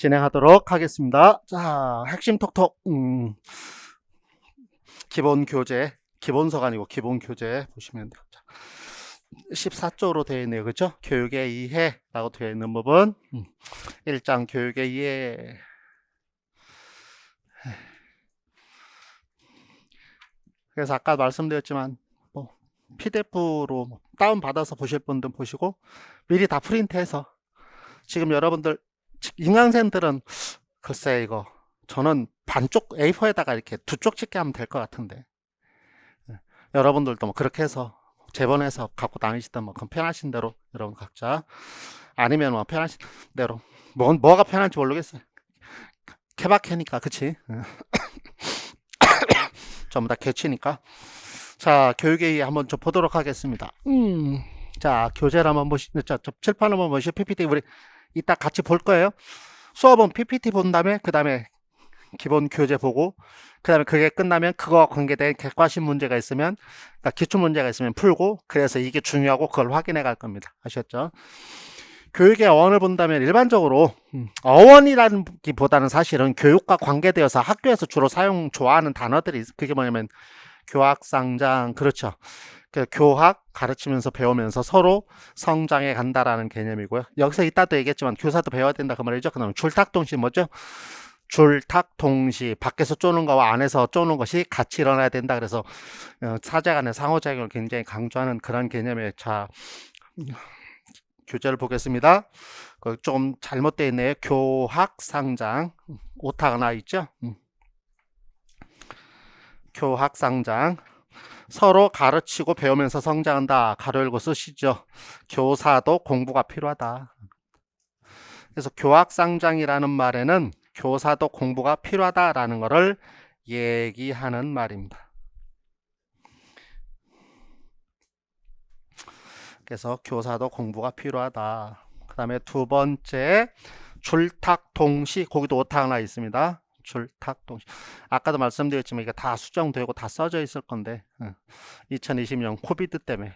진행하도록 하겠습니다. 자, 핵심 톡톡. 기본 교재, 기본서가 아니고 기본 교재 보시면 돼요. 14조로 되어 있네요. 그렇죠? 교육의 이해라고 되어 있는 부분. 1장 교육의 이해. 그래서 아까 말씀드렸지만 PDF로 다운받아서 보실 분들 보시고 미리 다 프린트해서 지금 여러분들 인강생들은 글쎄 이거 저는 반쪽 A4에다가 이렇게 두 쪽 찍게 하면 될 것 같은데 여러분들도 뭐 그렇게 해서 재본해서 갖고 다니시던 뭐 그건 편하신 대로 여러분 각자 아니면 뭐 편하신 대로 뭐가 편한지 모르겠어요. 케바케니까 그치? 전부 다 개치니까. 자, 교육의 이해 한번 좀 보도록 하겠습니다. 자, 교재를 한번 보시죠. 자, 칠판 한번 보시죠. PPT 우리 이따 같이 볼 거예요. 수업은 PPT 본 다음에 그 다음에 기본 교재 보고 그 다음에 그게 끝나면 그거와 관계된 객관식 문제가 있으면 그러니까 기출 문제가 있으면 풀고 그래서 이게 중요하고 그걸 확인해 갈 겁니다. 아셨죠? 교육의 어원을 본다면 일반적으로 어원이라는 기보다는 사실은 교육과 관계되어서 학교에서 주로 좋아하는 단어들이 그게 뭐냐면 교학상장 그렇죠. 교학 가르치면서 배우면서 서로 성장해 간다라는 개념이고요. 여기서 이따도 얘기했지만 교사도 배워야 된다 그 말이죠. 그다음에 줄탁동시 뭐죠? 줄탁동시 밖에서 쪼는 거와 안에서 쪼는 것이 같이 일어나야 된다. 그래서 사제 간의 상호작용을 굉장히 강조하는 그런 개념의 자 교재를 보겠습니다. 좀 잘못되어 있네요. 교학상장 오타가 나 있죠. 교학상장 서로 가르치고 배우면서 성장한다. 가로 열고 쓰시죠. 교사도 공부가 필요하다. 그래서 교학상장이라는 말에는 교사도 공부가 필요하다라는 것을 얘기하는 말입니다. 그래서 교사도 공부가 필요하다. 그 다음에 두 번째 줄탁동시 거기도 오타 하나 있습니다. 줄탁동시 아까도 말씀드렸지만 이게 다 수정되고 다 써져 있을 건데 2020년 코비드 때문에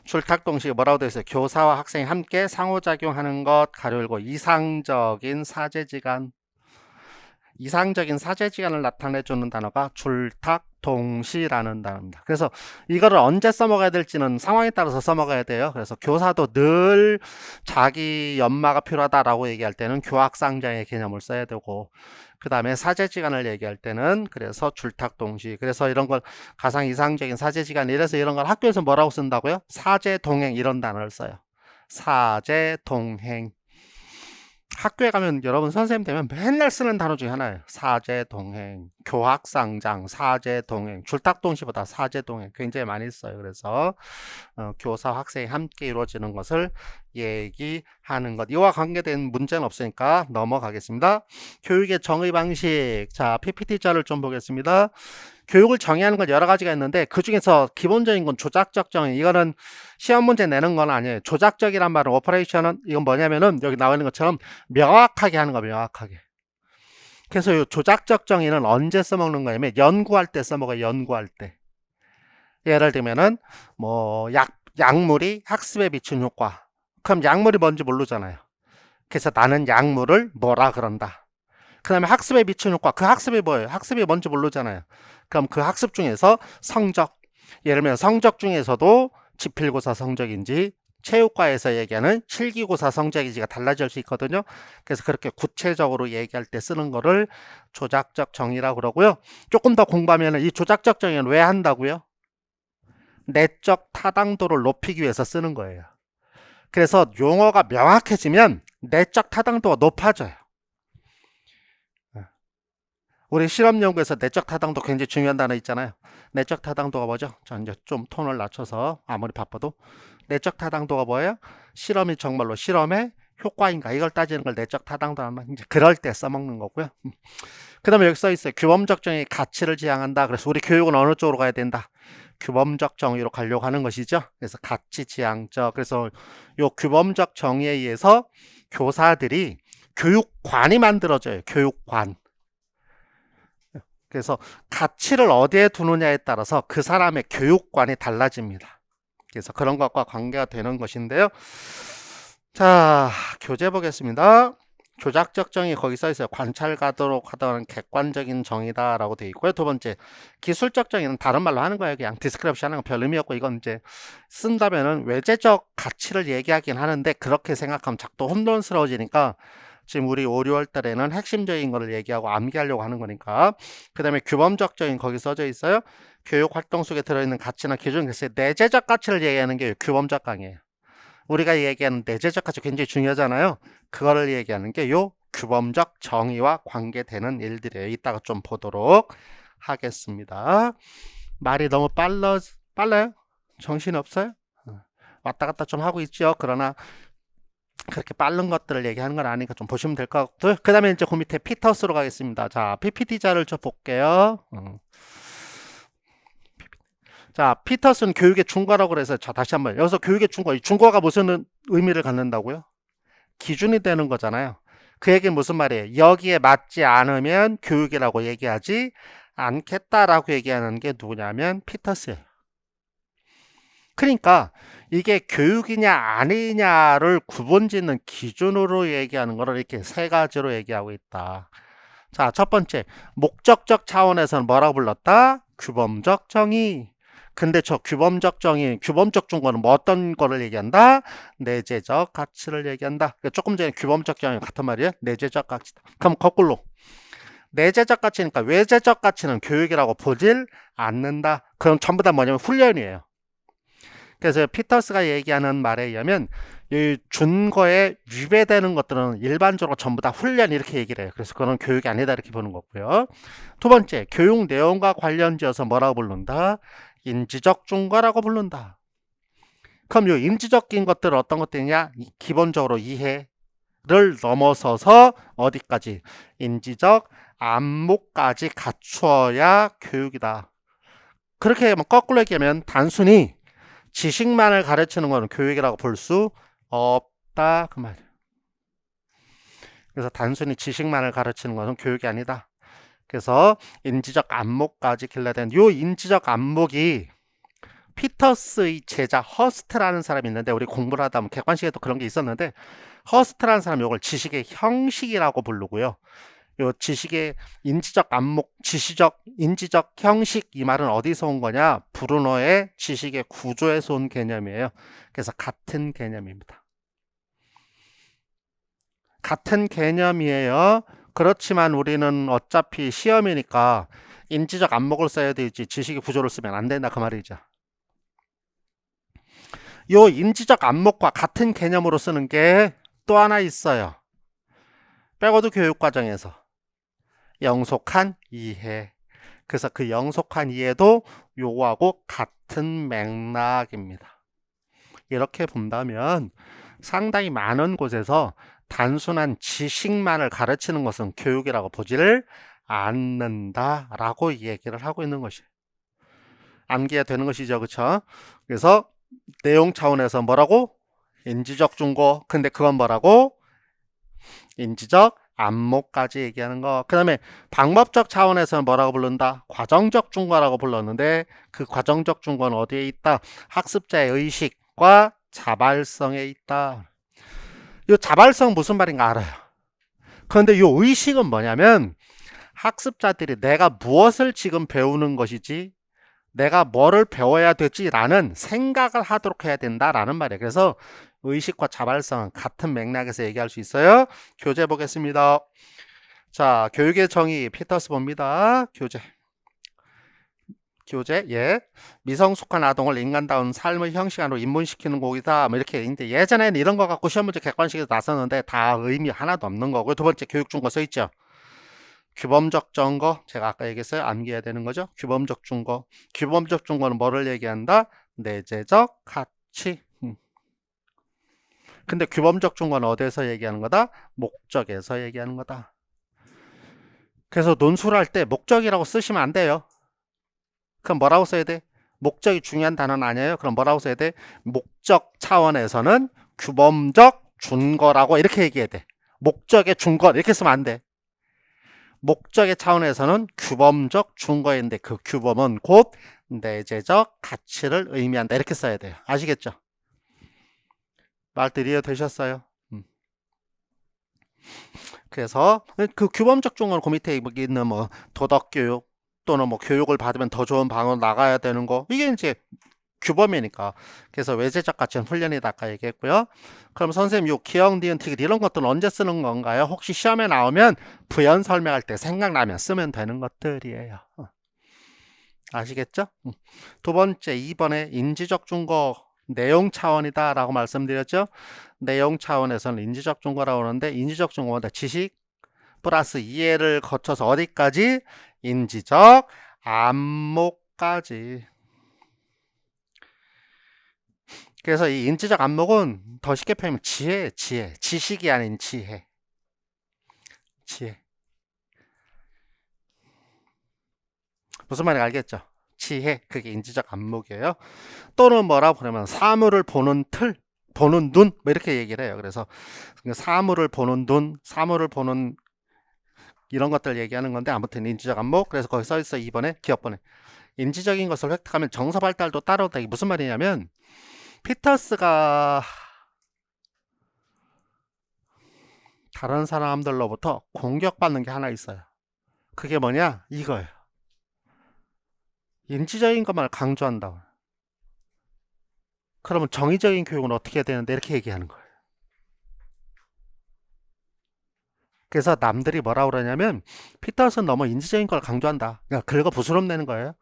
줄탁동시가 뭐라고 되어 있어요? 교사와 학생이 함께 상호작용하는 것 가로 열고 이상적인 사제지간 이상적인 사제지간을 나타내주는 단어가 줄탁동시라는 단어입니다. 그래서 이거를 언제 써먹어야 될지는 상황에 따라서 써먹어야 돼요. 그래서 교사도 늘 자기 연마가 필요하다라고 얘기할 때는 교학상장의 개념을 써야 되고 그 다음에 사제지간을 얘기할 때는 그래서 줄탁동시 그래서 이런 걸 가상 이상적인 사제지간 이래서 이런 걸 학교에서 뭐라고 쓴다고요? 사제동행 이런 단어를 써요. 사제동행 학교에 가면 여러분 선생님 되면 맨날 쓰는 단어 중에 하나예요. 사제동행, 교학상장, 사제동행, 줄탁동시보다 사제동행 굉장히 많이 써요. 그래서 교사, 학생이 함께 이루어지는 것을 얘기하는 것. 이와 관계된 문제는 없으니까 넘어가겠습니다. 교육의 정의 방식. 자, PPT자를 좀 보겠습니다. 교육을 정의하는 건 여러 가지가 있는데 그 중에서 기본적인 건 조작적 정의. 이거는 시험 문제 내는 건 아니에요. 조작적이란 말은 오퍼레이션은 이건 뭐냐면은 여기 나와 있는 것처럼 명확하게 하는 거 명확하게. 그래서 이 조작적 정의는 언제 써먹는 거냐면 연구할 때 써먹어요. 연구할 때. 예를 들면은 뭐 약물이 학습에 미친 효과. 그럼 약물이 뭔지 모르잖아요. 그래서 나는 약물을 뭐라 그런다. 그 다음에 학습에 미친 효과. 그 학습이 뭐예요? 학습이 뭔지 모르잖아요. 그럼 그 학습 중에서 성적. 예를 들면 성적 중에서도 지필고사 성적인지 체육과에서 얘기하는 실기고사 성적인지가 달라질 수 있거든요. 그래서 그렇게 구체적으로 얘기할 때 쓰는 거를 조작적 정의라고 그러고요. 조금 더 공부하면 이 조작적 정의는 왜 한다고요? 내적 타당도를 높이기 위해서 쓰는 거예요. 그래서 용어가 명확해지면 내적 타당도가 높아져요. 우리 실험 연구에서 내적 타당도 굉장히 중요한 단어 있잖아요. 내적 타당도가 뭐죠? 자, 이제 좀 톤을 낮춰서 아무리 바빠도 내적 타당도가 뭐예요? 실험이 정말로 실험의 효과인가 이걸 따지는 걸 내적 타당도 하면 이제 그럴 때 써먹는 거고요. 그 다음에 여기 써 있어요. 규범적 정의 가치를 지향한다. 그래서 우리 교육은 어느 쪽으로 가야 된다? 규범적 정의로 가려고 하는 것이죠. 그래서 가치 지향적. 그래서 요 규범적 정의에 의해서 교사들이 교육관이 만들어져요. 교육관. 그래서 가치를 어디에 두느냐에 따라서 그 사람의 교육관이 달라집니다. 그래서 그런 것과 관계가 되는 것인데요. 자, 교재 보겠습니다. 조작적 정의 거기 써 있어요. 관찰가도록 하던 객관적인 정의다 라고 되어 있고요. 두 번째, 기술적 정의는 다른 말로 하는 거예요. 그냥 디스크립션 하는 거 별 의미 없고, 이건 이제 쓴다면은 외재적 가치를 얘기하긴 하는데 그렇게 생각하면 작도 혼돈스러워지니까 지금 우리 5, 6월 달에는 핵심적인 거를 얘기하고 암기하려고 하는 거니까. 그 다음에 규범적 정의 거기 써져 있어요. 교육 활동 속에 들어있는 가치나 기준, 글쎄 내재적 가치를 얘기하는 게 규범적 강의예요. 우리가 얘기하는 내재적 가치 굉장히 중요하잖아요. 그거를 얘기하는 게 요 규범적 정의와 관계되는 일들이에요. 이따가 좀 보도록 하겠습니다. 말이 너무 빨라요? 정신 없어요? 왔다 갔다 좀 하고 있죠. 그러나 그렇게 빠른 것들을 얘기하는 건 아니니까 좀 보시면 될 것 같고요. 그 다음에 이제 그 밑에 피터스로 가겠습니다. 자, PPT자를 좀 볼게요. 자, 피터스는 교육의 중과라고 그래서, 자, 다시 한번. 여기서 교육의 중과, 이 중과가 무슨 의미를 갖는다고요? 기준이 되는 거잖아요. 그 얘기는 무슨 말이에요? 여기에 맞지 않으면 교육이라고 얘기하지 않겠다라고 얘기하는 게 누구냐면 피터스예요. 그러니까 이게 교육이냐 아니냐를 구분짓는 기준으로 얘기하는 거를 이렇게 세 가지로 얘기하고 있다. 자, 첫 번째, 목적적 차원에서는 뭐라고 불렀다? 규범적 정의. 근데 저 규범적 정의, 규범적 중과는 뭐 어떤 거를 얘기한다? 내재적 가치를 얘기한다. 그러니까 조금 전에 규범적 정의 같은 말이에요. 내재적 가치다. 그럼 거꾸로. 내재적 가치니까 외재적 가치는 교육이라고 보질 않는다. 그럼 전부 다 뭐냐면 훈련이에요. 그래서 피터스가 얘기하는 말에 의하면 이 준거에 위배되는 것들은 일반적으로 전부 다 훈련 이렇게 얘기를 해요. 그래서 그건 교육이 아니다 이렇게 보는 거고요. 두 번째, 교육 내용과 관련지어서 뭐라고 부른다? 인지적 준거라고 부른다. 그럼 이 인지적인 것들은 어떤 것들이냐? 기본적으로 이해를 넘어서서 어디까지? 인지적 안목까지 갖추어야 교육이다. 그렇게 거꾸로 얘기하면 단순히 지식만을 가르치는 것은 교육이라고 볼 수 없다 그 말이에요. 그래서 단순히 지식만을 가르치는 것은 교육이 아니다. 그래서 인지적 안목까지 길러야 요 인지적 안목이 피터스의 제자 허스트라는 사람이 있는데 우리 공부를 하다 보면 객관식에도 그런 게 있었는데 허스트라는 사람 이걸 지식의 형식이라고 부르고요. 요 지식의 인지적 안목, 인지적 형식 이 말은 어디서 온 거냐? 브루너의 지식의 구조에서 온 개념이에요. 그래서 같은 개념입니다. 같은 개념이에요. 그렇지만 우리는 어차피 시험이니까 인지적 안목을 써야 되지 지식의 구조를 쓰면 안 된다 그 말이죠. 요 인지적 안목과 같은 개념으로 쓰는 게 또 하나 있어요. 빼고도 교육과정에서 영속한 이해. 그래서 그 영속한 이해도 요거하고 같은 맥락입니다. 이렇게 본다면 상당히 많은 곳에서 단순한 지식만을 가르치는 것은 교육이라고 보지를 않는다라고 얘기를 하고 있는 것이에요. 암기가 되는 것이죠. 그렇죠? 그래서 내용 차원에서 뭐라고? 인지적 중고. 근데 그건 뭐라고? 인지적 안목까지 얘기하는 거. 그 다음에 방법적 차원에서는 뭐라고 부른다? 과정적 중과라고 불렀는데 그 과정적 중과는 어디에 있다? 학습자의 의식과 자발성에 있다. 이 자발성 무슨 말인가 알아요. 그런데 이 의식은 뭐냐면 학습자들이 내가 무엇을 지금 배우는 것이지 내가 뭐를 배워야 되지라는 생각을 하도록 해야 된다라는 말이에요. 그래서 의식과 자발성은 같은 맥락에서 얘기할 수 있어요. 교재 보겠습니다. 자, 교육의 정의 피터스 봅니다. 교재, 예. 미성숙한 아동을 인간다운 삶의 형식 안으로 입문시키는 곡이다. 뭐 이렇게 이제 예전에는 이런 거 갖고 시험 문제 객관식에서 나섰는데 다 의미 하나도 없는 거고요. 두 번째 교육 중거 써 있죠. 규범적 증거 제가 아까 얘기했어요. 암기해야 되는 거죠. 규범적 증거. 규범적 증거는 뭐를 얘기한다? 내재적 가치. 근데 규범적 증거는 어디에서 얘기하는 거다? 목적에서 얘기하는 거다. 그래서 논술을 할 때 목적이라고 쓰시면 안 돼요. 그럼 뭐라고 써야 돼? 목적이 중요한 단어는 아니에요. 그럼 뭐라고 써야 돼? 목적 차원에서는 규범적 준거라고 이렇게 얘기해야 돼. 목적의 준거 이렇게 쓰면 안 돼. 목적의 차원에서는 규범적 준거인데 그 규범은 곧 내재적 가치를 의미한다. 이렇게 써야 돼요. 아시겠죠? 말들 이해되셨어요? 그래서 그 규범적 중은 그 밑에 있는 뭐 도덕교육 또는 뭐 교육을 받으면 더 좋은 방으로 나가야 되는 거, 이게 이제 규범이니까. 그래서 외제적 가치는 훈련이다 아까 얘기했고요. 그럼 선생님 요 기억, 니은, 티귿 이런 것들은 언제 쓰는 건가요? 혹시 시험에 나오면 부연 설명할 때 생각나면 쓰면 되는 것들이에요. 아시겠죠? 두 번째 2번에 인지적 중거 내용 차원이다 라고 말씀드렸죠. 내용 차원에서는 인지적 중거라고 하는데, 인지적 중거는 지식 플러스 이해를 거쳐서 어디까지? 인지적 안목까지. 그래서 이 인지적 안목은 더 쉽게 표현하면 지혜, 지식이 아닌 지혜. 무슨 말인지 알겠죠? 지혜, 그게 인지적 안목이에요. 또는 뭐라고 그러면 사물을 보는 틀, 보는 눈, 뭐 이렇게 얘기를 해요. 그래서 사물을 보는 눈, 사물을 보는 이런 것들 얘기하는 건데, 아무튼 인지적 안목. 그래서 거기 써 있어 2번에 기억번에. 인지적인 것을 획득하면 정서 발달도 따라오다. 이게 무슨 말이냐면, 피터스가 다른 사람들로부터 공격받는 게 하나 있어요. 그게 뭐냐? 이거예요. 인지적인 것만 강조한다고. 그러면 정의적인 교육은 어떻게 해야 되는데, 이렇게 얘기하는 거예요. 그래서 남들이 뭐라고 그러냐면, 피터스는 너무 인지적인 걸 강조한다. 그러니까 긁어 부스럼 내는 거예요.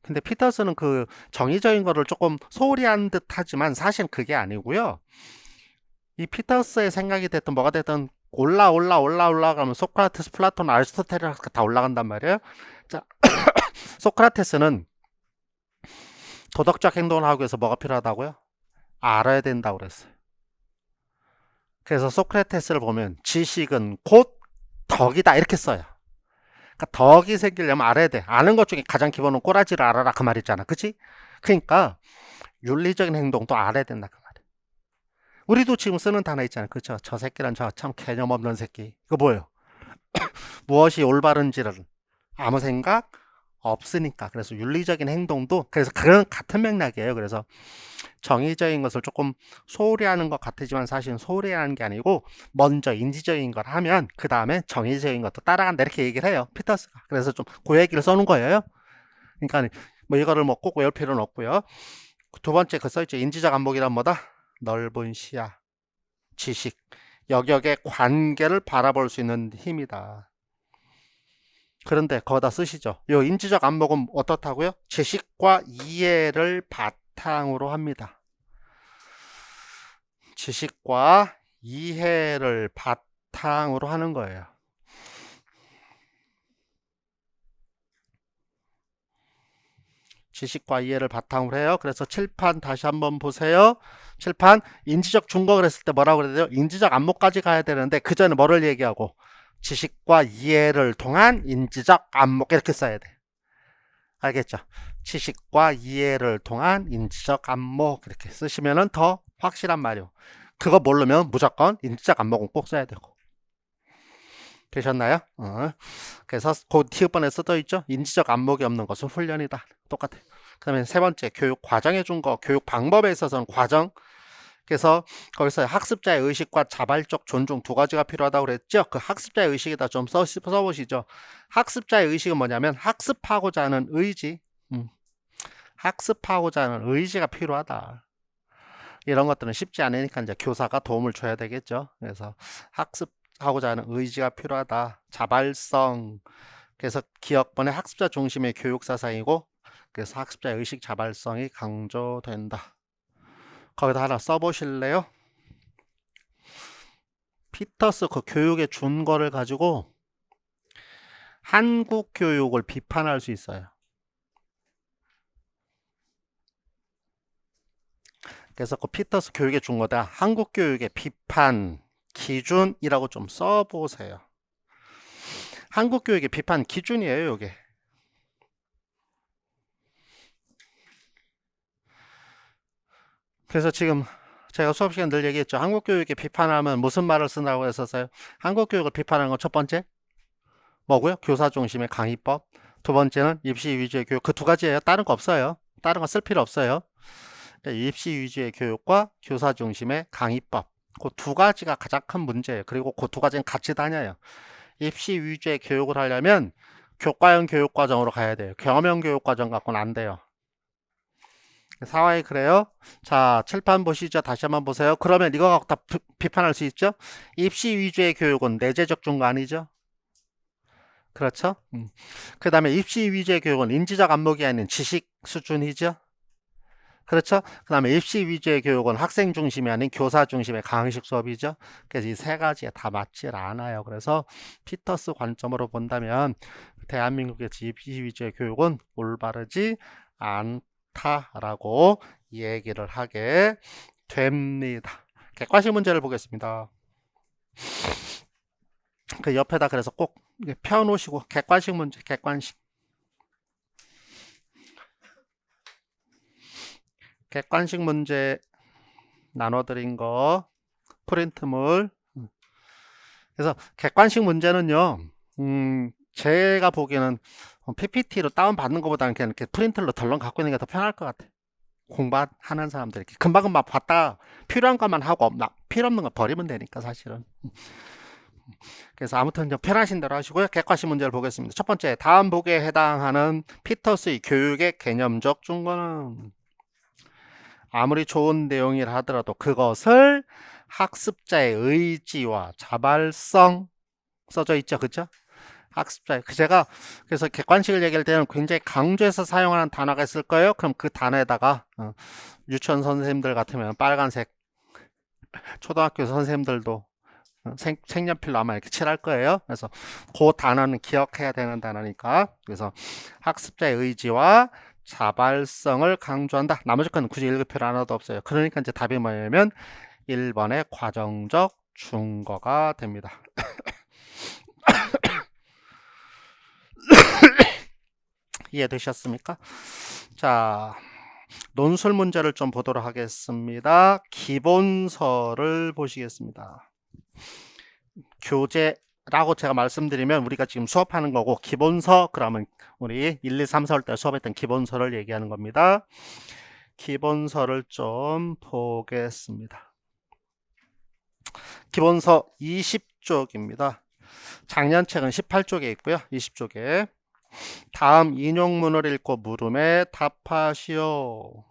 근데 피터스는 그 정의적인 거를 조금 소홀히 한 듯 하지만 사실 그게 아니고요. 이 피터스의 생각이 됐든 뭐가 됐든 올라가면 소크라테스, 플라톤, 아리스토텔레스 다 올라간단 말이에요. 자, 소크라테스는 도덕적 행동을 하기 위해서 뭐가 필요하다고요? 알아야 된다고 그랬어요. 그래서 소크라테스를 보면 지식은 곧 덕이다 이렇게 써요. 그러니까 덕이 생기려면 알아야 돼. 아는 것 중에 가장 기본은 꼬라지를 알아라 그 말이잖아. 그치? 그러니까 윤리적인 행동도 알아야 된다 그 말이야. 우리도 지금 쓰는 단어 있잖아요. 그쵸? 저 새끼란 저 참 개념 없는 새끼. 이거 뭐예요? 무엇이 올바른지를 아무 생각 없으니까. 그래서 윤리적인 행동도 그래서 그런 같은 맥락이에요. 그래서 정의적인 것을 조금 소홀히 하는 것 같지만 사실은 소홀히 하는 게 아니고 먼저 인지적인 걸 하면 그 다음에 정의적인 것도 따라간다 이렇게 얘기를 해요. 피터스가. 그래서 좀 그 얘기를 써놓은 거예요. 그러니까 뭐 이거를 뭐 꼭 외울 필요는 없고요. 두 번째 그 써있죠. 인지적 안목이란 뭐다? 넓은 시야, 지식, 여격의 관계를 바라볼 수 있는 힘이다. 그런데 거기다 쓰시죠. 요 인지적 안목은 어떻다고요? 지식과 이해를 바탕으로 합니다. 지식과 이해를 바탕으로 하는 거예요. 지식과 이해를 바탕으로 해요. 그래서 칠판 다시 한번 보세요. 칠판 인지적 중거 그랬을 때 뭐라고 그래야 돼요? 인지적 안목까지 가야 되는데 그 전에 뭐를 얘기하고 지식과 이해를 통한 인지적 안목 이렇게 써야 돼. 알겠죠? 지식과 이해를 통한 인지적 안목 이렇게 쓰시면 더 확실한 말이요. 그거 모르면 무조건 인지적 안목은 꼭 써야 되고. 되셨나요? 그래서 그 티읍번에 써져 있죠. 인지적 안목이 없는 것은 훈련이다. 똑같아. 그 다음에 세 번째 교육 과정에 준 거, 교육 방법에 있어서는 과정. 그래서 거기서 학습자의 의식과 자발적 존중 두 가지가 필요하다고 그랬죠. 그 학습자의 의식에다 좀 써보시죠. 학습자의 의식은 뭐냐면 학습하고자 하는 의지, 학습하고자 하는 의지가 필요하다. 이런 것들은 쉽지 않으니까 이제 교사가 도움을 줘야 되겠죠. 그래서 학습하고자 하는 의지가 필요하다. 자발성. 그래서 기억번의 학습자 중심의 교육 사상이고, 그래서 학습자의 의식 자발성이 강조된다. 거기다 하나 써보실래요? 피터스 그 교육에 준 거를 가지고 한국 교육을 비판할 수 있어요. 그래서 그 피터스 교육에 준 거다. 한국 교육의 비판 기준이라고 좀 써보세요. 한국 교육의 비판 기준이에요, 이게. 그래서 지금 제가 수업 시간 늘 얘기했죠. 한국 교육에 비판하면 무슨 말을 쓴다고 했었어요? 한국 교육을 비판하는 건 첫 번째 뭐고요? 교사 중심의 강의법. 두 번째는 입시 위주의 교육. 그 두 가지예요. 다른 거 없어요. 다른 거 쓸 필요 없어요. 입시 위주의 교육과 교사 중심의 강의법. 그 두 가지가 가장 큰 문제예요. 그리고 그 두 가지는 같이 다녀요. 입시 위주의 교육을 하려면 교과형 교육과정으로 가야 돼요. 경험형 교육과정 갖고는 안 돼요. 상황이 그래요. 자, 칠판 보시죠. 다시 한번 보세요. 그러면 이거 갖고 다 비판할 수 있죠? 입시 위주의 교육은 내재적 중거 아니죠? 그렇죠? 그 다음에 입시 위주의 교육은 인지적 안목이 아닌 지식 수준이죠? 그렇죠? 그 다음에 입시 위주의 교육은 학생 중심이 아닌 교사 중심의 강의식 수업이죠? 그래서 이 세 가지에 다 맞질 않아요. 그래서 피터스 관점으로 본다면 대한민국의 입시 위주의 교육은 올바르지 않다라고 얘기를 하게 됩니다. 객관식 문제를 보겠습니다. 그 옆에다 그래서 꼭 펴놓으시고 객관식 문제, 객관식 문제 나눠드린 거 프린트물. 그래서 객관식 문제는요, 제가 보기에는 PPT로 다운받는 것보다는 그냥 이렇게 프린트로 덜렁 갖고 있는 게 더 편할 것 같아요. 공부하는 사람들이 금방금방 봤다 필요한 것만 하고 필요 없는 거 버리면 되니까 사실은. 그래서 아무튼 편하신 대로 하시고요. 객관식 문제를 보겠습니다. 첫 번째, 다음 보기에 해당하는 피터스의 교육의 개념적 중거는 아무리 좋은 내용이라 하더라도 그것을 학습자의 의지와 자발성 써져 있죠. 그죠? 학습자. 제가 그래서 객관식을 얘기할 때는 굉장히 강조해서 사용하는 단어가 있을 거예요. 그럼 그 단어에다가 유치원 선생님들 같으면 빨간색, 초등학교 선생님들도 색연필로 아마 이렇게 칠할 거예요. 그래서 그 단어는 기억해야 되는 단어니까. 그래서 학습자의 의지와 자발성을 강조한다. 나머지 건 굳이 읽을 필요 하나도 없어요. 그러니까 이제 답이 뭐냐면 1번의 과정적 중거가 됩니다. 이해되셨습니까? 자, 논술 문제를 좀 보도록 하겠습니다. 기본서를 보시겠습니다. 교재라고 제가 말씀드리면 우리가 지금 수업하는 거고, 기본서 그러면 우리 1, 2, 3, 4월 때 수업했던 기본서를 얘기하는 겁니다. 기본서를 좀 보겠습니다. 기본서 20쪽입니다. 작년 책은 18쪽에 있고요. 20쪽에. 다음 인용문을 읽고 물음에 답하시오.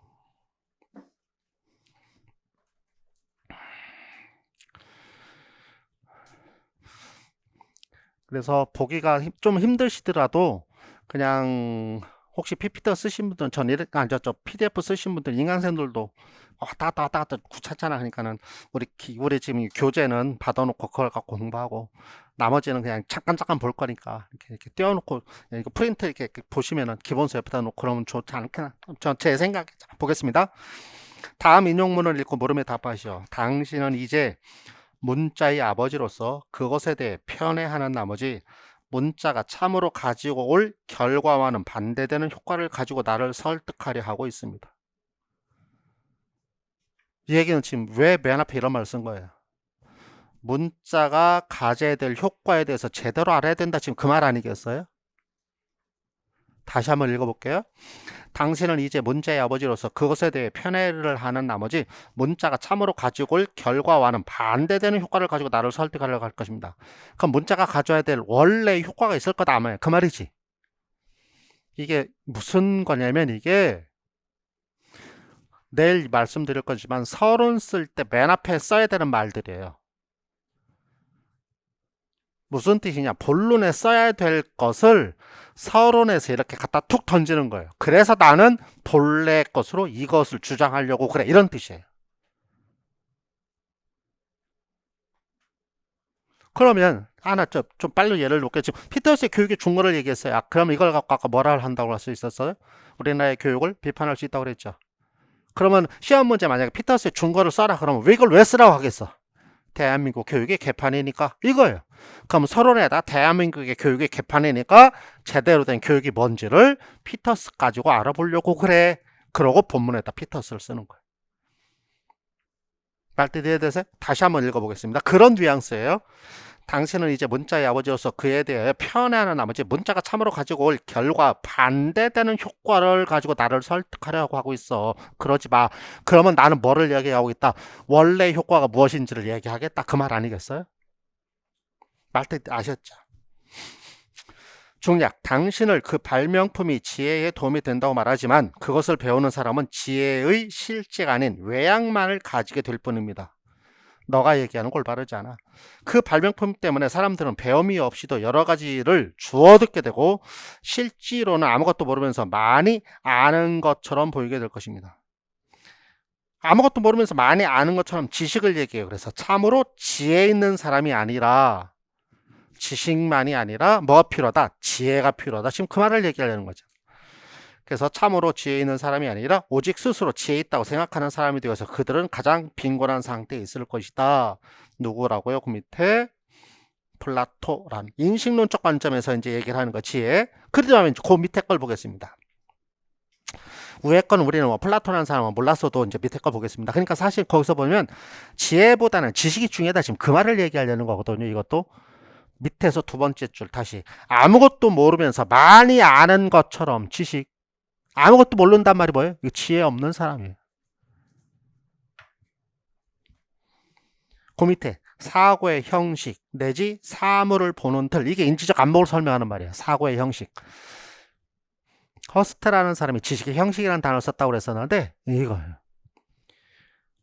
그래서 보기가 좀 힘드시더라도 그냥 혹시 PPT 쓰신 분들은 전 이렇게 앉았죠. PDF 쓰신 분들 인강생들도 왔다 갔다 귀찮잖아. 그러니까는 우리 지금 교재는 받아놓고 그걸 갖고 공부하고 나머지는 그냥 잠깐 볼 거니까 이렇게 띄워놓고 이거 프린트 이렇게 보시면은 기본서 옆에다 놓고 그러면 좋지 않겠나? 제 생각 보겠습니다. 다음 인용문을 읽고 물음에 답하시오. 당신은 이제 문자의 아버지로서 그것에 대해 편애하는 나머지 문자가 참으로 가지고 올 결과와는 반대되는 효과를 가지고 나를 설득하려 하고 있습니다. 이 얘기는 지금 왜 맨 앞에 이런 말을 쓴 거예요? 문자가 가져야 될 효과에 대해서 제대로 알아야 된다. 지금 그 말 아니겠어요? 다시 한번 읽어볼게요. 당신은 이제 문자의 아버지로서 그것에 대해 편애를 하는 나머지 문자가 참으로 가지고 올 결과와는 반대되는 효과를 가지고 나를 설득하려고 할 것입니다. 그럼 문자가 가져야 될 원래 효과가 있을 거다 아마 그 말이지. 이게 무슨 거냐면 이게 내일 말씀드릴 거지만 서론 쓸 때 맨 앞에 써야 되는 말들이에요. 무슨 뜻이냐? 본론에 써야 될 것을 서론에서 이렇게 갖다 툭 던지는 거예요. 그래서 나는 본래 것으로 이것을 주장하려고 그래. 이런 뜻이에요. 그러면 하나 좀 빨리 예를 놓게 지금 피터스의 교육의 중거를 얘기했어요. 그럼 이걸 갖고 아까 뭐라 한다고 할 수 있었어요? 우리나라의 교육을 비판할 수 있다고 그랬죠. 그러면 시험 문제 만약에 피터스의 중거를 써라 그러면 왜 이걸 왜 쓰라고 하겠어? 대한민국 교육의 개판이니까 이거예요. 그럼 서론에다 대한민국의 교육의 개판이니까 제대로 된 교육이 뭔지를 피터스 가지고 알아보려고 그래. 그러고 본문에다 피터스를 쓰는 거예요. 말뜻 이해되세요? 다시 한번 읽어보겠습니다. 그런 뉘앙스예요. 당신은 이제 문자의 아버지로서 그에 대해 편애하는 나머지 문자가 참으로 가지고 올 결과 반대되는 효과를 가지고 나를 설득하려고 하고 있어. 그러지 마. 그러면 나는 뭐를 얘기하고 있다? 원래 효과가 무엇인지를 얘기하겠다. 그 말 아니겠어요? 말뜻 아셨죠? 중략, 당신을 그 발명품이 지혜에 도움이 된다고 말하지만 그것을 배우는 사람은 지혜의 실제가 아닌 외양만을 가지게 될 뿐입니다. 너가 얘기하는 걸 바르지 않아. 그 발명품 때문에 사람들은 배움이 없이도 여러 가지를 주워 듣게 되고 실제로는 아무것도 모르면서 많이 아는 것처럼 보이게 될 것입니다. 아무것도 모르면서 많이 아는 것처럼 지식을 얘기해요. 그래서 참으로 지혜 있는 사람이 아니라 지식만이 아니라 뭐가 필요하다? 지혜가 필요하다. 지금 그 말을 얘기하려는 거죠. 그래서 참으로 지혜 있는 사람이 아니라 오직 스스로 지혜 있다고 생각하는 사람이 되어서 그들은 가장 빈곤한 상태에 있을 것이다. 누구라고요? 그 밑에 플라토란 인식론적 관점에서 이제 얘기를 하는 거 지혜. 그러면 그 밑에 걸 보겠습니다. 위에 건 우리는 뭐 플라토라는 사람은 몰랐어도 이제 밑에 거 보겠습니다. 그러니까 사실 거기서 보면 지혜보다는 지식이 중요하다. 지금 그 말을 얘기하려는 거거든요. 이것도 밑에서 두 번째 줄 다시 아무것도 모르면서 많이 아는 것처럼 지식 아무것도 모른단 말이 뭐예요? 이거 지혜 없는 사람이에요. 그 밑에 사고의 형식 내지 사물을 보는 틀 이게 인지적 안목을 설명하는 말이에요. 사고의 형식. 허스트라는 사람이 지식의 형식이라는 단어를 썼다고 그랬었는데 이거예요.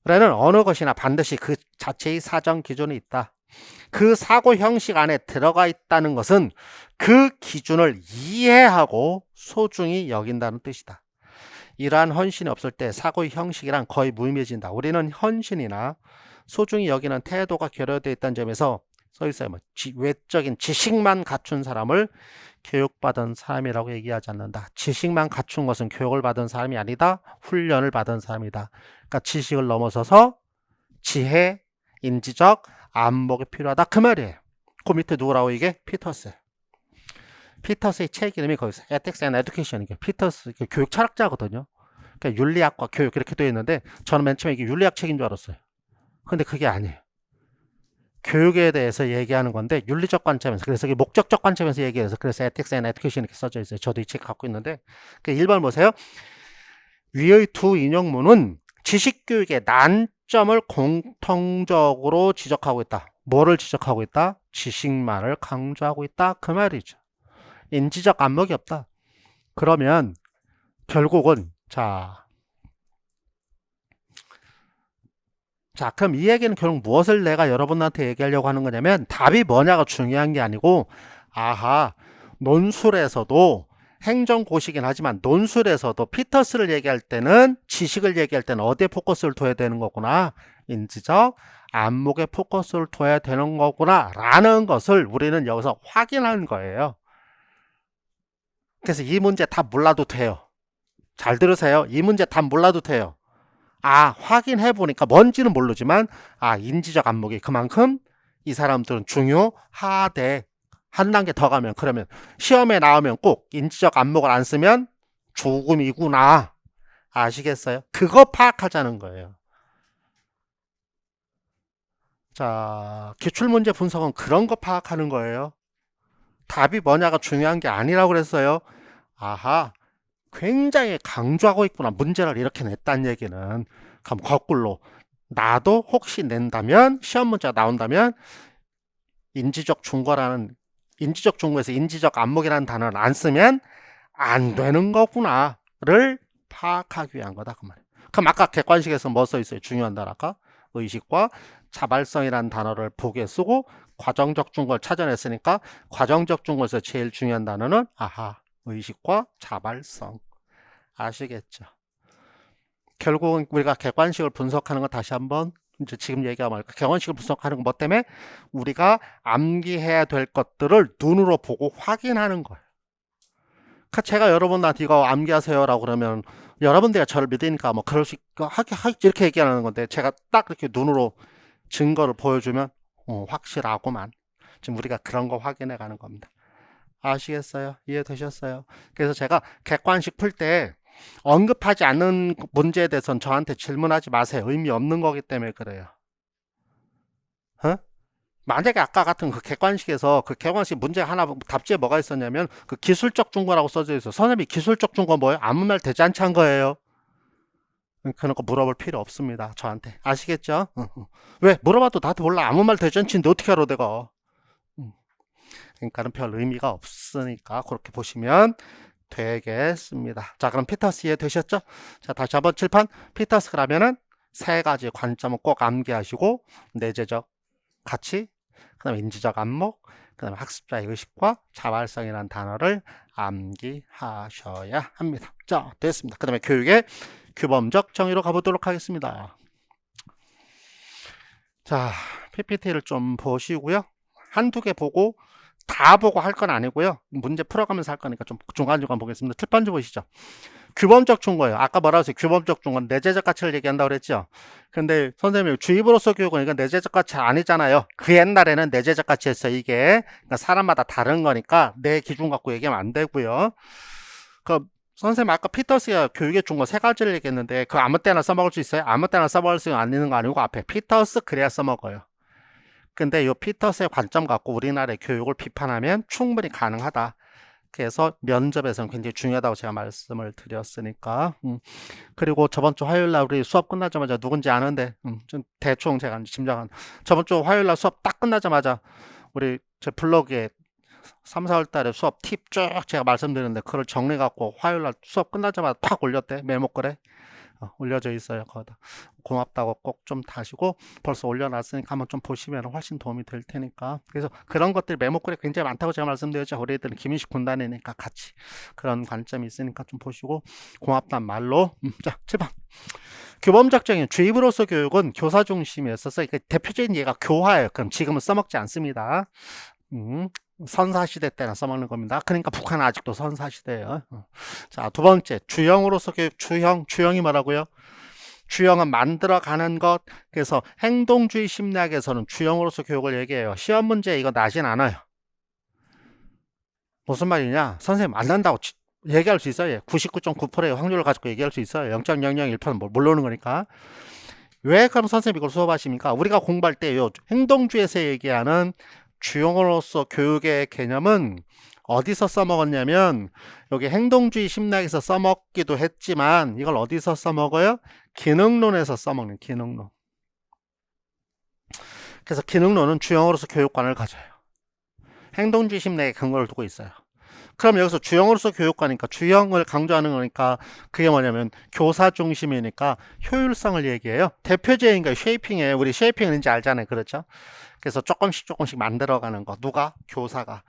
라는 어느 것이나 반드시 그 자체의 사정 기준이 있다. 그 사고 형식 안에 들어가 있다는 것은 그 기준을 이해하고 소중히 여긴다는 뜻이다. 이러한 헌신이 없을 때 사고의 형식이란 거의 무의미해진다. 우리는 헌신이나 소중히 여기는 태도가 결여되어 있다는 점에서 써있어요. 외적인 지식만 갖춘 사람을 교육받은 사람이라고 얘기하지 않는다. 지식만 갖춘 것은 교육을 받은 사람이 아니다. 훈련을 받은 사람이다. 그러니까 지식을 넘어서서 지혜, 인지적, 안목이 필요하다. 그 말이에요. 그 밑에 누구라고 이게? 피터스. 피터스의 책 이름이 거기서 Ethics and Education. 이게 피터스 교육 철학자거든요. 그러니까 윤리학과 교육 이렇게 되어 있는데 저는 맨 처음에 이게 윤리학 책인 줄 알았어요. 근데 그게 아니에요. 교육에 대해서 얘기하는 건데 윤리적 관점에서 그래서 이게 목적적 관점에서 얘기해서 그래서 Ethics and Education 이렇게 써져 있어요. 저도 이 책 갖고 있는데 1번 보세요. 위의 두 인용문은 지식교육의 난점을 공통적으로 지적하고 있다. 뭐를 지적하고 있다? 지식만을 강조하고 있다. 그 말이죠. 인지적 안목이 없다. 그러면 결국은 자 그럼 이 얘기는 결국 무엇을 내가 여러분한테 얘기하려고 하는 거냐면 답이 뭐냐가 중요한 게 아니고 논술에서도 행정고시긴 하지만 논술에서도 피터스를 얘기할 때는 지식을 얘기할 때는 어디에 포커스를 둬야 되는 거구나. 인지적 안목에 포커스를 둬야 되는 거구나 라는 것을 우리는 여기서 확인하는 거예요. 그래서 이 문제 답 몰라도 돼요. 잘 들으세요. 이 문제 답 몰라도 돼요. 확인해 보니까 뭔지는 모르지만 인지적 안목이 그만큼 이 사람들은 중요하대. 한 단계 더 가면 그러면 시험에 나오면 꼭 인지적 안목을 안 쓰면 죽음이구나. 아시겠어요? 그거 파악하자는 거예요. 자, 기출문제 분석은 그런 거 파악하는 거예요. 답이 뭐냐가 중요한 게 아니라고 그랬어요. 굉장히 강조하고 있구나. 문제를 이렇게 냈다는 얘기는. 그럼 거꾸로 나도 혹시 낸다면 시험 문제가 나온다면 인지적 중거에서 인지적 안목이라는 단어를 안 쓰면 안 되는 거구나를 파악하기 위한 거다 그 말이에요. 그럼 아까 객관식에서 뭐 써 있어요? 중요한 단어 아까 의식과 자발성이라는 단어를 보기에 쓰고 과정적 중거를 찾아냈으니까 과정적 중거에서 제일 중요한 단어는 의식과 자발성. 아시겠죠? 결국은 우리가 객관식을 분석하는 거 다시 한번 이제 지금 얘기하면 객관식을 분석하는 거 뭐 때문에 우리가 암기해야 될 것들을 눈으로 보고 확인하는 거예요. 그러니까 제가 여러분한테 이거 암기하세요라고 그러면 여러분들이 저를 믿으니까 뭐 그럴 수 있고 이렇게 얘기하는 건데 제가 딱 이렇게 눈으로 증거를 보여주면 확실하고만. 지금 우리가 그런 거 확인해 가는 겁니다. 아시겠어요? 이해되셨어요? 그래서 제가 객관식 풀 때 언급하지 않는 문제에 대해서는 저한테 질문하지 마세요. 의미 없는 거기 때문에 그래요. 만약에 아까 같은 그 객관식에서 그 객관식 문제 하나 답지에 뭐가 있었냐면 그 기술적 중거라고 써져 있어. 선생님이 기술적 중거 뭐예요? 아무 말 되지 않지 한 거예요. 그런 거 물어볼 필요 없습니다. 저한테. 아시겠죠? 왜? 물어봐도 나도 몰라. 아무 말 되지 않지인데 어떻게 알아 내가. 그러니까는 별 의미가 없으니까 그렇게 보시면 되겠습니다. 자, 그럼 피터스 이해되셨죠? 자, 다시 한번 칠판. 피터스 그러면은 세 가지 관점은 꼭 암기하시고 내재적 가치, 그 다음에 인지적 안목, 그 다음에 학습자의 의식과 자발성이라는 단어를 암기하셔야 합니다. 자, 됐습니다. 그 다음에 교육의 규범적 정의로 가보도록 하겠습니다. 자, PPT를 좀 보시고요. 한두 개 보고 다 보고 할 건 아니고요. 문제 풀어가면서 할 거니까 좀 중간중간 보겠습니다. 칠판 좀 보시죠. 규범적 중거예요. 아까 뭐라고 했어요? 규범적 중거는 내재적 가치를 얘기한다고 그랬죠. 근데 선생님이 주입으로서 교육은 이건 내재적 가치 아니잖아요. 그 옛날에는 내재적 가치였어요. 이게 그러니까 사람마다 다른 거니까 내 기준 갖고 얘기하면 안 되고요. 그 선생님 아까 피터스가 교육의 중거 세 가지를 얘기했는데 그 아무 때나 써먹을 수 있어요? 아무 때나 써먹을 수 있는 거 아니고 앞에 피터스 그래야 써먹어요. 근데 이 피터스의 관점 갖고 우리나라의 교육을 비판하면 충분히 가능하다. 그래서 면접에서는 굉장히 중요하다고 제가 말씀을 드렸으니까. 그리고 저번 주 화요일 날 우리 수업 끝나자마자 누군지 아는데 좀 대충 제가 짐작한 저번 주 화요일 날 수업 딱 끝나자마자 우리 제 블로그에 3, 4월 달에 수업 팁 쭉 제가 말씀드렸는데 그걸 정리 갖고 화요일 날 수업 끝나자마자 탁 올렸대. 메모글에. 올려져 있어요. 거기다 고맙다고 꼭 좀 다시고 벌써 올려놨으니까 한번 좀 보시면 훨씬 도움이 될 테니까. 그래서 그런 것들이 메모글에 굉장히 많다고 제가 말씀드렸죠. 우리들은 김인식 군단이니까 같이 그런 관점이 있으니까 좀 보시고 고맙단 말로. 자, 7번. 규범적 정의 주입으로서 교육은 교사 중심이었어서 대표적인 예가 교화예요. 그럼 지금은 써먹지 않습니다. 선사시대 때나 써먹는 겁니다. 그러니까 북한은 아직도 선사시대예요. 자, 두 번째 주형으로서 교육. 주형이 뭐라고요? 주형은 만들어가는 것. 그래서 행동주의 심리학에서는 주형으로서 교육을 얘기해요. 시험 문제 이거 나진 않아요. 무슨 말이냐? 선생님 안 난다고 얘기할 수 있어요. 99.9%의 확률을 가지고 얘기할 수 있어요. 0.001%는 모르는 거니까. 왜 그럼 선생님 이걸 수업하십니까? 우리가 공부할 때 요 행동주의에서 얘기하는 주형으로서 교육의 개념은 어디서 써먹었냐면 여기 행동주의 심리학에서 써먹기도 했지만 이걸 어디서 써먹어요? 기능론에서 써먹는 기능론. 그래서 기능론은 주형으로서 교육관을 가져요. 행동주의 심리학에 근거를 두고 있어요. 그럼 여기서 주형으로서 교육관이니까 주형을 강조하는 거니까 그게 뭐냐면 교사 중심이니까 효율성을 얘기해요. 대표적인 게 쉐이핑이에요. 우리 쉐이핑은 이제 알잖아요. 그렇죠? 그래서 조금씩 만들어가는 거. 누가? 교사가.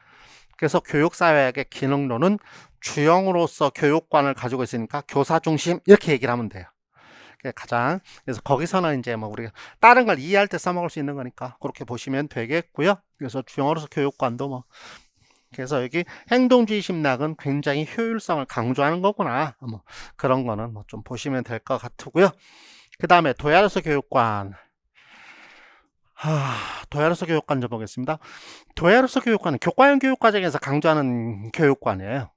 그래서 교육사회학의 기능론은 주형으로서 교육관을 가지고 있으니까 교사 중심 이렇게 얘기를 하면 돼요. 가장 그래서 거기서는 이제 뭐 우리가 다른 걸 이해할 때 써먹을 수 있는 거니까 그렇게 보시면 되겠고요. 그래서 주형으로서 교육관도 뭐 그래서 여기 행동주의 심리학은 굉장히 효율성을 강조하는 거구나. 뭐 그런 거는 뭐 좀 보시면 될 것 같고요. 그 다음에 도야로서 교육관. 도야로서 교육관 좀 보겠습니다. 도야로서 교육관은 교과형 교육과정에서 강조하는 교육관이에요.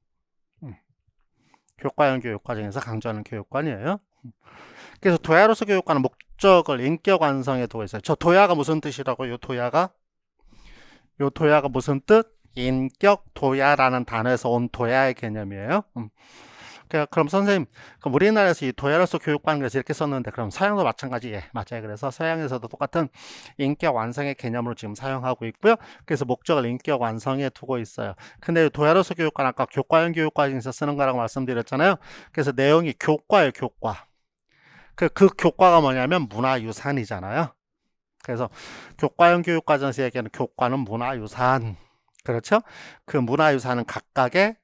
교과형 교육과정에서 강조하는 교육관이에요. 그래서 도야로서 교육관은 목적을 인격 완성에 두고 있어요. 저 도야가 무슨 뜻이라고요? 요 도야가 무슨 뜻? 인격 도야라는 단어에서 온 도야의 개념이에요. 그럼 선생님, 그럼 우리나라에서 이 도야로서 교육관 그래서 이렇게 썼는데 그럼 서양도 마찬가지? 예, 맞아요. 그래서 서양에서도 똑같은 인격 완성의 개념으로 지금 사용하고 있고요. 그래서 목적을 인격 완성에 두고 있어요. 근데 도야로서 교육관 아까 교과형 교육과정에서 쓰는 거라고 말씀드렸잖아요. 그래서 내용이 교과예요, 교과. 그 교과가 뭐냐면 문화유산이잖아요. 그래서 교과형 교육과정에서 얘기하는 교과는 문화유산. 그렇죠? 그 문화유산은 각각의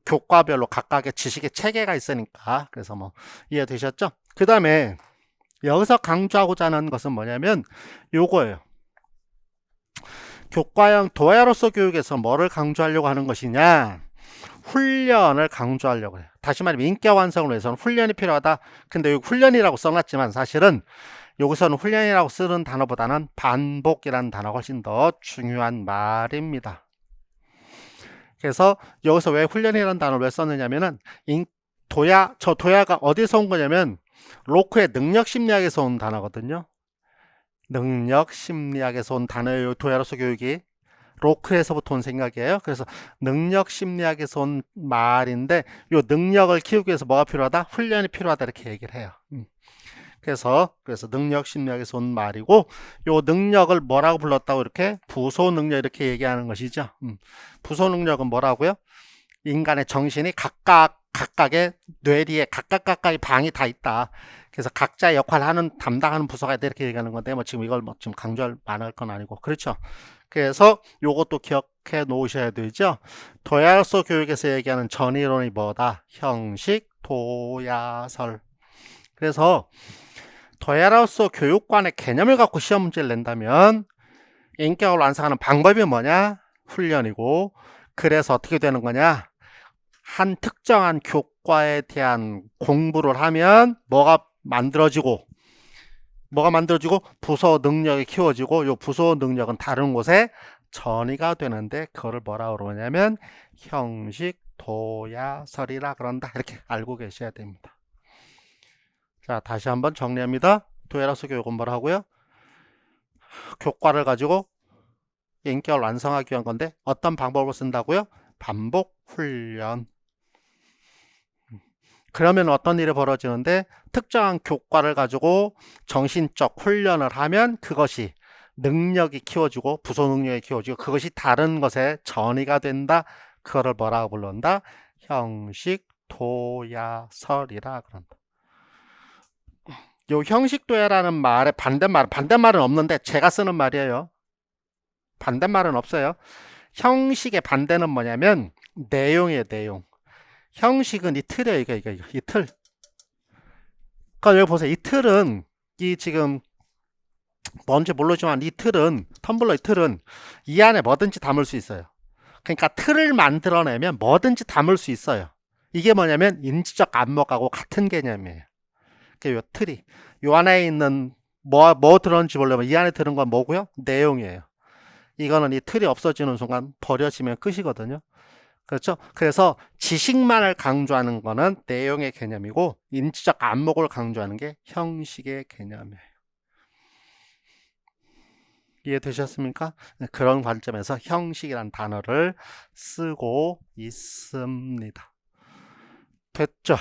교과별로 각각의 지식의 체계가 있으니까 그래서 뭐 이해되셨죠? 그 다음에 여기서 강조하고자 하는 것은 뭐냐면 요거예요. 교과형 도야로서 교육에서 뭐를 강조하려고 하는 것이냐? 훈련을 강조하려고 해요. 다시 말하면 인격 완성을 위해서는 훈련이 필요하다. 근데 여기 훈련이라고 써놨지만 사실은 여기서는 훈련이라고 쓰는 단어보다는 반복이라는 단어가 훨씬 더 중요한 말입니다. 그래서 여기서 왜 훈련이라는 단어를 왜 썼느냐면은 도야가 어디서 온 거냐면 로크의 능력 심리학에서 온 단어거든요. 능력 심리학에서 온 단어예요. 도야로서 교육이. 로크에서부터 온 생각이에요. 그래서 능력 심리학에서 온 말인데 요 능력을 키우기 위해서 뭐가 필요하다? 훈련이 필요하다 이렇게 얘기를 해요. 그래서 능력 심리학에서 온 말이고 요 능력을 뭐라고 불렀다고 이렇게 부소 능력 이렇게 얘기하는 것이죠. 부소 능력은 뭐라고요? 인간의 정신이 각각의 뇌리에 각각의 방이 다 있다. 그래서 각자의 역할을 하는 담당하는 부서가 있다 이렇게 얘기하는 건데 뭐 지금 이걸 뭐 지금 강조할 만할 건 아니고 그렇죠. 그래서 요것도 기억해 놓으셔야 되죠. 도야서 교육에서 얘기하는 전이론이 뭐다? 형식, 도야설. 그래서 도야로서 교육관의 개념을 갖고 시험 문제를 낸다면 인격을 완성하는 방법이 뭐냐? 훈련이고 그래서 어떻게 되는 거냐? 한 특정한 교과에 대한 공부를 하면 뭐가 만들어지고 부서 능력이 키워지고 이 부서 능력은 다른 곳에 전이가 되는데 그거를 뭐라 그러냐면 형식 도야설이라 그런다. 이렇게 알고 계셔야 됩니다. 자, 다시 한번 정리합니다. 도야로서 교육은 뭐라고요? 교과를 가지고 인격을 완성하기 위한 건데 어떤 방법을 쓴다고요? 반복 훈련. 그러면 어떤 일이 벌어지는데 특정한 교과를 가지고 정신적 훈련을 하면 그것이 능력이 키워지고 부소 능력이 키워지고 그것이 다른 것에 전이가 된다. 그거를 뭐라고 부른다? 형식 도야설이라 그런다. 요 형식 도야라는 말의 반대말은 없는데 제가 쓰는 말이에요. 반대말은 없어요. 형식의 반대는 뭐냐면 내용이에요. 내용. 형식은 이 틀이에요. 이거 이 틀. 그러니까 여기 보세요. 이 틀은 이 지금 뭔지 모르지만 이 틀은 텀블러 이 틀은 이 안에 뭐든지 담을 수 있어요. 그러니까 틀을 만들어내면 뭐든지 담을 수 있어요. 이게 뭐냐면 인지적 안목하고 같은 개념이에요. 요 틀이 요 안에 있는 뭐 들었는지 모르면 이 안에 들은 건 뭐고요? 내용이에요. 이거는 이 틀이 없어지는 순간 버려지면 끝이거든요. 그렇죠? 그래서 지식만을 강조하는 거는 내용의 개념이고 인지적 안목을 강조하는 게 형식의 개념이에요. 이해되셨습니까? 그런 관점에서 형식이란 단어를 쓰고 있습니다. 됐죠?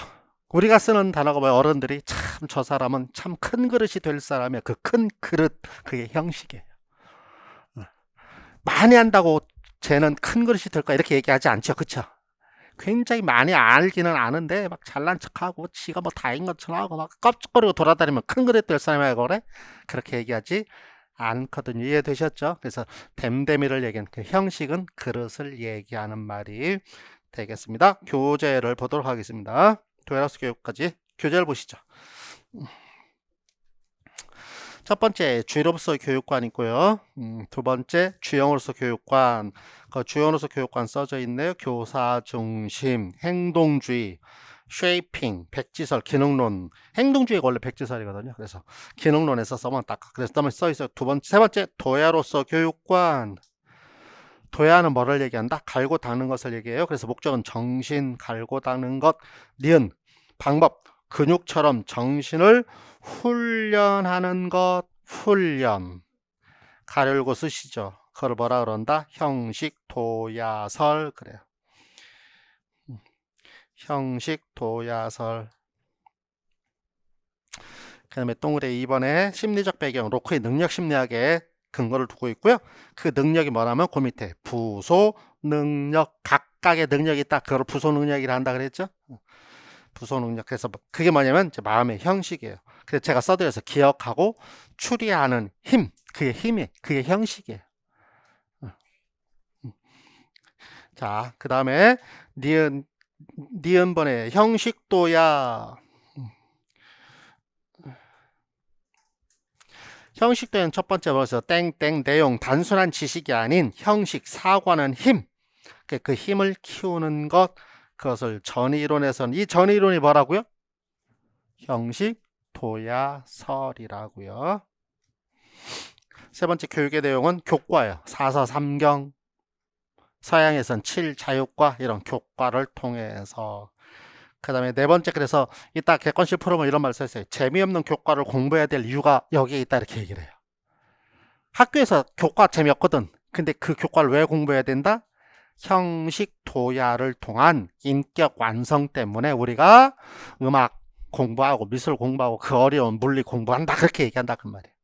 우리가 쓰는 단어가 뭐예요? 어른들이 참 저 사람은 참 큰 그릇이 될 사람이야. 그 큰 그릇 그게 형식이에요. 많이 한다고 쟤는 큰 그릇이 될까 이렇게 얘기하지 않죠. 그쵸? 굉장히 많이 알기는 아는데 막 잘난 척하고 지가 뭐 다인 것처럼 하고 막 껍적거리고 돌아다니면 큰 그릇 될 사람이야 그래? 그렇게 얘기하지 않거든요. 이해되셨죠? 그래서 댐댐이를 얘기하는 그 형식은 그릇을 얘기하는 말이 되겠습니다. 교재를 보도록 하겠습니다. 도야로서 교육까지 교재를 보시죠. 첫 번째 주의로서 교육관 있고요. 두 번째 주형으로서 교육관. 그 주형으로서 교육관 써져 있네요. 교사 중심, 행동주의, 쉐이핑, 백지설, 기능론. 행동주의가 원래 백지설이거든요. 그래서 기능론에서 써면 딱 그래서 써 있어요. 세 번째 도야로서 교육관. 도야는 뭐를 얘기한다? 갈고 닦는 것을 얘기해요. 그래서 목적은 정신 갈고 닦는 것, 니은 방법, 근육처럼 정신을 훈련하는 것, 훈련. 가로 열고 쓰시죠. 그걸 뭐라 그런다? 형식 도야설 그래요. 형식 도야설. 그 다음에 동그래 2번에 심리적 배경, 로크의 능력 심리학에 근거를 두고 있고요. 그 능력이 뭐냐면 그 밑에 부소 능력, 각각의 능력이 있다. 그걸 부소 능력이라 한다 그랬죠. 부소 능력. 그래서 그게 뭐냐면 제 마음의 형식이에요. 그래서 제가 써드려서 기억하고 추리하는 힘. 그게 힘이, 그게 형식이에요. 자, 그 다음에 니은번에 형식도야. 형식도는 첫 번째 벌써 땡땡 내용 단순한 지식이 아닌 형식 사고하는 힘. 그 힘을 키우는 것. 그것을 전이론에서는 이 전이론이 뭐라고요? 형식 도야설이라고요. 세 번째 교육의 내용은 교과예요. 사서삼경, 서양에선 7자유과 이런 교과를 통해서. 그 다음에 네 번째 그래서 이따 객관식 풀어보면 이런 말 써있어요. 재미없는 교과를 공부해야 될 이유가 여기에 있다 이렇게 얘기를 해요. 학교에서 교과 재미없거든. 근데 그 교과를 왜 공부해야 된다? 형식 도야를 통한 인격 완성 때문에 우리가 음악 공부하고 미술 공부하고 그 어려운 물리 공부한다 그렇게 얘기한다 그 말이에요.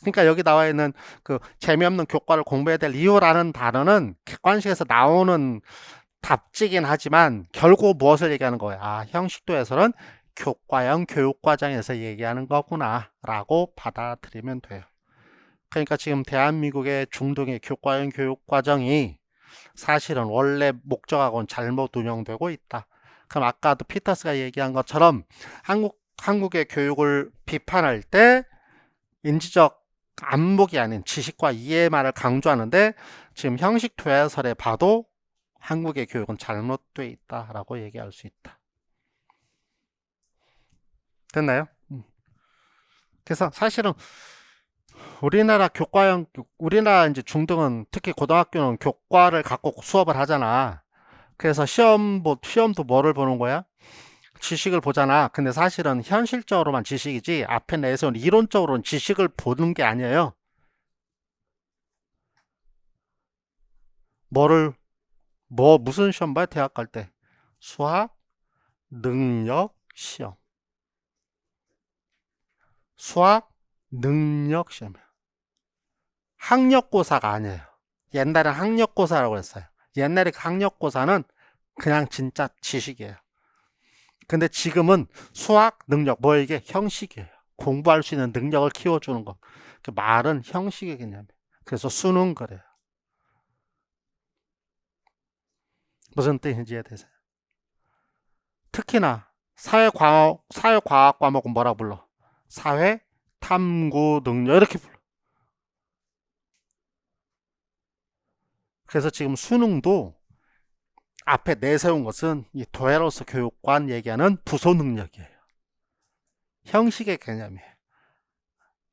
그러니까 여기 나와 있는 그 재미없는 교과를 공부해야 될 이유라는 단어는 객관식에서 나오는 답지긴 하지만 결국 무엇을 얘기하는 거야? 아, 형식도에서는 교과형 교육과정에서 얘기하는 거구나 라고 받아들이면 돼요. 그러니까 지금 대한민국의 중등의 교과형 교육과정이 사실은 원래 목적하고는 잘못 운영되고 있다. 그럼 아까도 피터스가 얘기한 것처럼 한국의 교육을 비판할 때 인지적 안목이 아닌 지식과 이해만을 강조하는데 지금 형식 도야설에 봐도 한국의 교육은 잘못되어 있다라고 얘기할 수 있다. 됐나요? 그래서 사실은 우리나라 이제 중등은 특히 고등학교는 교과를 갖고 수업을 하잖아. 그래서 시험도 뭐를 보는 거야? 지식을 보잖아. 근데 사실은 현실적으로만 지식이지 앞에 내세운 이론적으로는 지식을 보는 게 아니에요. 무슨 시험 봐요? 대학 갈 때. 수학, 능력, 시험. 수학, 능력 시험이에요. 학력고사가 아니에요. 옛날엔 학력고사라고 했어요. 옛날에 학력고사는 그냥 진짜 지식이에요. 근데 지금은 수학, 능력, 뭐 이게 형식이에요. 공부할 수 있는 능력을 키워주는 거. 그 말은 형식의 개념이에요. 그래서 수능 그래요. 무슨 뜻인지 이해되세요? 특히나 사회과학 과목은 뭐라 불러? 사회, 탐구, 능력 이렇게 불러. 그래서 지금 수능도 앞에 내세운 것은 이 도야로서 교육관 얘기하는 부소 능력이에요. 형식의 개념이에요.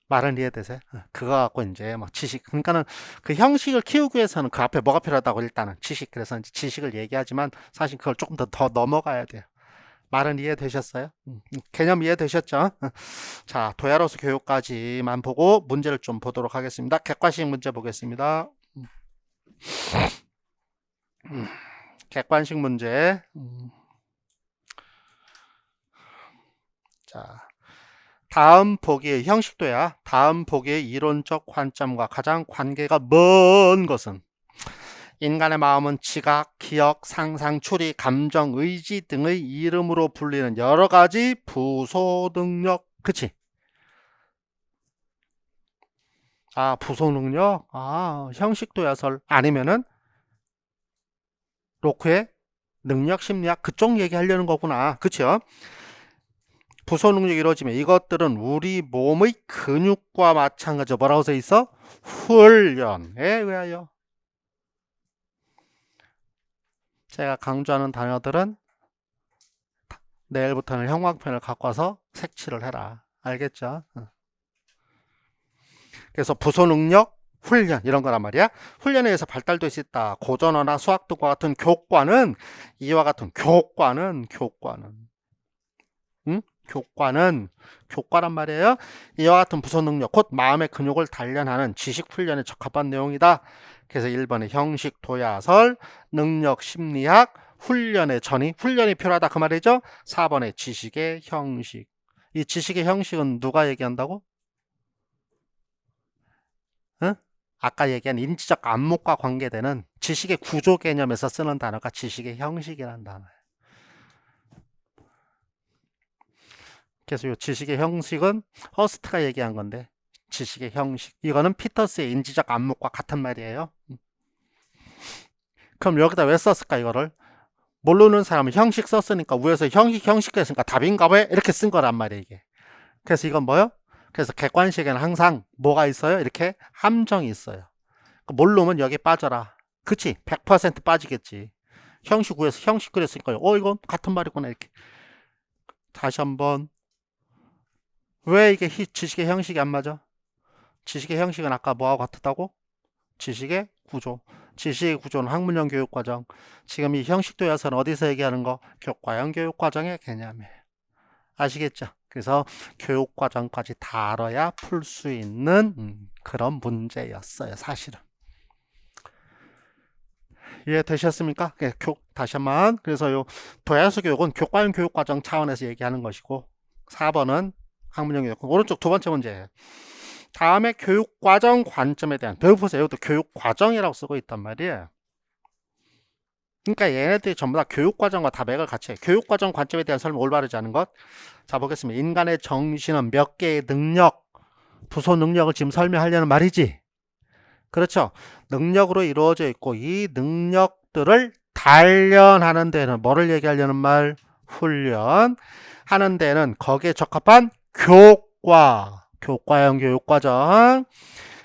말은 이해되세요? 그거 갖고 이제 막 지식. 그러니까는 그 형식을 키우기 위해서는 그 앞에 뭐가 필요하다고 일단은 지식. 그래서 이제 지식을 얘기하지만 사실 그걸 조금 더 넘어가야 돼요. 말은 이해되셨어요? 개념 이해되셨죠? 자, 도야로서 교육까지만 보고 문제를 좀 보도록 하겠습니다. 객관식 문제 보겠습니다. 객관식 문제. 자, 다음 보기의 형식도야. 다음 보기의 이론적 관점과 가장 관계가 먼 것은 인간의 마음은 지각, 기억, 상상, 추리, 감정, 의지 등의 이름으로 불리는 여러 가지 부소 능력. 그치? 아, 부소 능력? 아, 형식도야설 아니면은 로크의 능력 심리학 그쪽 얘기하려는 거구나. 그쵸? 부소 능력이 이루어지면 이것들은 우리 몸의 근육과 마찬가지로 뭐라고 써 있어? 훈련에 의하여. 제가 강조하는 단어들은 내일부터는 형광펜을 갖고 와서 색칠을 해라. 알겠죠? 그래서 부소 능력, 훈련 이런 거란 말이야. 훈련에 의해서 발달될 수 있다. 고전어나 수학 등과 같은 교과는 이와 같은 교과는 교과란 말이에요. 이와 같은 부소 능력 곧 마음의 근육을 단련하는 지식 훈련에 적합한 내용이다. 그래서 1번의 형식 도야설, 능력 심리학, 훈련의 전이 훈련이 필요하다 그 말이죠. 4번의 지식의 형식. 이 지식의 형식은 누가 얘기한다고? 응? 아까 얘기한 인지적 안목과 관계되는 지식의 구조 개념에서 쓰는 단어가 지식의 형식이라는 단어예요. 그래서 이 지식의 형식은 허스트가 얘기한 건데 지식의 형식 이거는 피터스의 인지적 안목과 같은 말이에요. 그럼 여기다 왜 썼을까 이거를? 모르는 사람은 형식 썼으니까 위에서 형식 했으니까 답인가 왜? 이렇게 쓴 거란 말이에요 이게. 그래서 이건 뭐요? 그래서 객관식에는 항상 뭐가 있어요? 이렇게 함정이 있어요. 모르면 여기 빠져라. 그치? 100% 빠지겠지. 형식 위에서 형식 그랬으니까 이건 같은 말이구나 이렇게. 다시 한번 왜 이게 지식의 형식이 안 맞아? 지식의 형식은 아까 뭐하고 같았다고? 지식의 구조. 지식의 구조는 학문형 교육과정. 지금 이 형식도야서는 어디서 얘기하는 거? 교과형 교육과정의 개념이에요. 아시겠죠? 그래서 교육과정까지 다뤄야 풀 수 있는 그런 문제였어요, 사실은. 이해되셨습니까? 다시 한번. 그래서 요 도야수 교육은 교과형 교육과정 차원에서 얘기하는 것이고, 4번은 학문형 교육. 오른쪽 두 번째 문제예요. 다음에 교육과정 관점에 대한, 여기 보세요. 이것도 교육과정이라고 쓰고 있단 말이에요. 그러니까 얘네들이 전부 다 교육과정과 다 맥을 같이 해요. 교육과정 관점에 대한 설명 올바르지 않은 것. 자, 보겠습니다. 인간의 정신은 몇 개의 능력, 부소 능력을 지금 설명하려는 말이지. 그렇죠. 능력으로 이루어져 있고 이 능력들을 단련하는 데는 뭐를 얘기하려는 말? 훈련. 하는 데는 거기에 적합한 교과형 교육과정.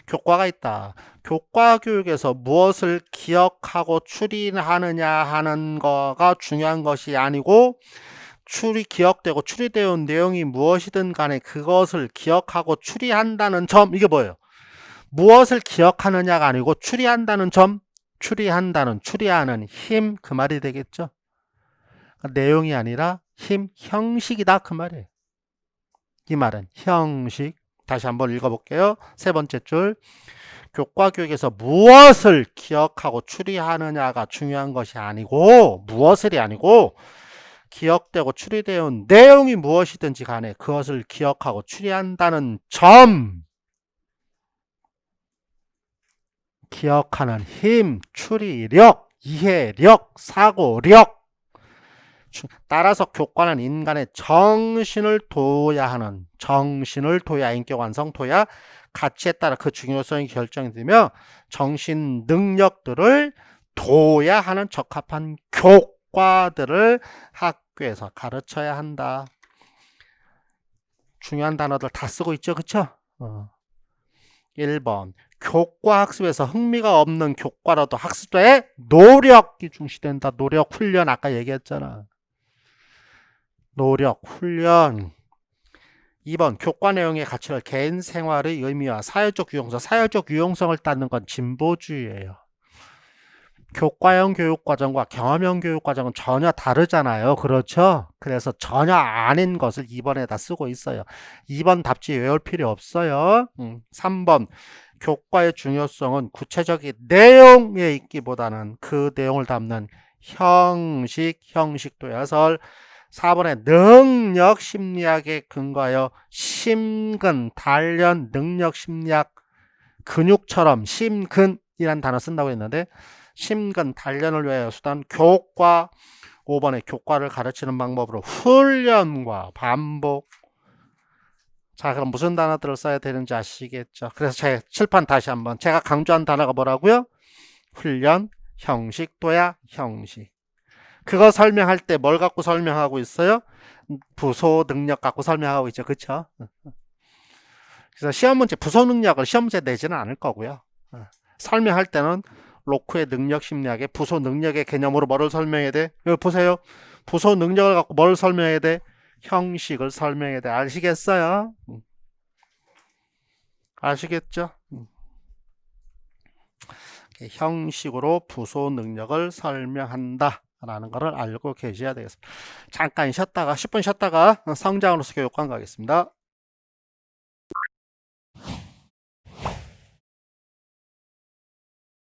교과가 있다. 교과 교육에서 무엇을 기억하고 추리하느냐 하는 거가 중요한 것이 아니고 기억되고 추리되어 온 내용이 무엇이든 간에 그것을 기억하고 추리한다는 점, 이게 뭐예요? 무엇을 기억하느냐가 아니고 추리한다는 점, 추리하는 힘, 그 말이 되겠죠. 내용이 아니라 힘, 형식이다, 그 말이에요. 이 말은 형식. 다시 한번 읽어볼게요. 세 번째 줄. 교과 교육에서 무엇을 기억하고 추리하느냐가 중요한 것이 아니고, 무엇을이 아니고 기억되고 추리되어 온 내용이 무엇이든지 간에 그것을 기억하고 추리한다는 점, 기억하는 힘, 추리력, 이해력, 사고력. 따라서 교과는 인간의 정신을 둬야 하는, 인격 완성 둬야 가치에 따라 그 중요성이 결정이 되며 정신 능력들을 둬야 하는 적합한 교과들을 학교에서 가르쳐야 한다. 중요한 단어들 다 쓰고 있죠, 그쵸? 1번. 교과 학습에서 흥미가 없는 교과라도 학습자의 노력이 중시된다. 노력, 훈련, 아까 얘기했잖아. 노력, 훈련. 2번. 교과 내용의 가치를 개인 생활의 의미와 사회적 유용성을 따는 건 진보주의예요. 교과형 교육과정과 경험형 교육과정은 전혀 다르잖아요. 그렇죠? 그래서 전혀 아닌 것을 2번에다 쓰고 있어요. 2번 답지 외울 필요 없어요. 3번. 교과의 중요성은 구체적인 내용에 있기보다는 그 내용을 담는 형식도야설. 4번에 능력 심리학에 근거하여 심근, 단련, 능력 심리학, 근육처럼 심근이란 단어 쓴다고 했는데 심근, 단련을 위하여 수단 교과. 5번에 교과를 가르치는 방법으로 훈련과 반복. 자, 그럼 무슨 단어들을 써야 되는지 아시겠죠? 그래서 제 칠판 다시 한번. 제가 강조한 단어가 뭐라고요? 훈련, 형식, 도야, 형식. 그거 설명할 때 뭘 갖고 설명하고 있어요? 부소 능력 갖고 설명하고 있죠. 그쵸? 그래서 시험 문제, 부소 능력을 시험 문제 내지는 않을 거고요. 설명할 때는 로크의 능력 심리학의 부소 능력의 개념으로 뭐를 설명해야 돼? 여기 보세요. 부소 능력을 갖고 뭘 설명해야 돼? 형식을 설명해야 돼. 아시겠어요? 아시겠죠? 형식으로 부소 능력을 설명한다 라는 것을 알고 계셔야 되겠습니다. 잠깐 쉬었다가 10분 쉬었다가 성장으로서 교육관 가겠습니다.